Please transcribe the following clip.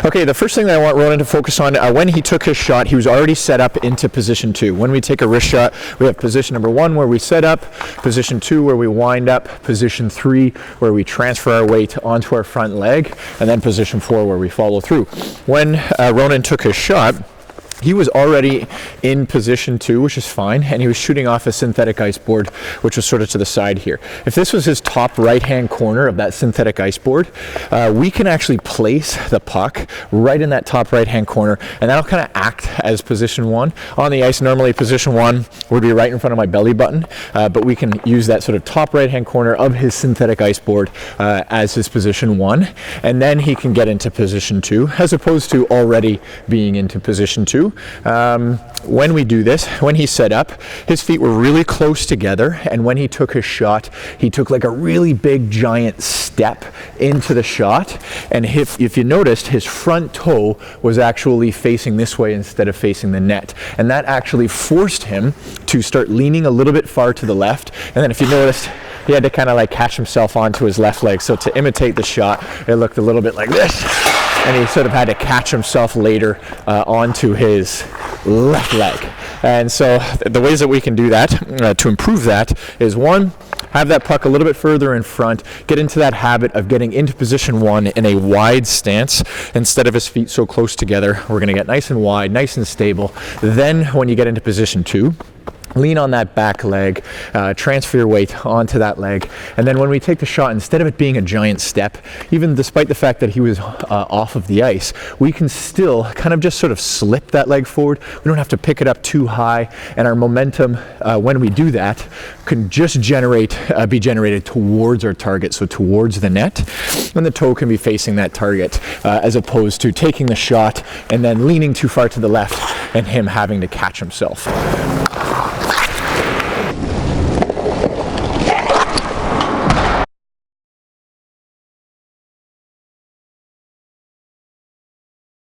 Okay, the first thing that I want Ronan to focus on, when he took his shot, he was already set up into position 2. When we take a wrist shot, we have position number 1 where we set up, position 2 where we wind up, position 3 where we transfer our weight onto our front leg, and then position 4 where we follow through. When Ronan took his shot, he was already in position 2, which is fine, and he was shooting off a synthetic ice board, which was sort of to the side here. If this was his top right-hand corner of that synthetic ice board, we can actually place the puck right in that top right-hand corner, and that'll kind of act as position 1. On the ice, normally position 1 would be right in front of my belly button, but we can use that sort of top right-hand corner of his synthetic ice board as his position 1, and then he can get into position 2, as opposed to already being into position 2. When we do this, when he set up, his feet were really close together, and when he took his shot, he took like a really big giant step into the shot, and if you noticed, his front toe was actually facing this way instead of facing the net, and that actually forced him to start leaning a little bit far to the left. And then if you noticed, he had to kind of like catch himself onto his left leg, so to imitate the shot, it looked a little bit like this, and he sort of had to catch himself later onto his left leg. And so the ways that we can do that to improve that is, 1, have that puck a little bit further in front, get into that habit of getting into position 1 in a wide stance instead of his feet so close together. We're going to get nice and wide, nice and stable. Then when you get into position 2, lean on that back leg, transfer your weight onto that leg, and then when we take the shot, instead of it being a giant step, even despite the fact that he was off of the ice, we can still kind of just sort of slip that leg forward. We don't have to pick it up too high, and our momentum when we do that can just be generated towards our target, so towards the net, and the toe can be facing that target, as opposed to taking the shot and then leaning too far to the left and him having to catch himself.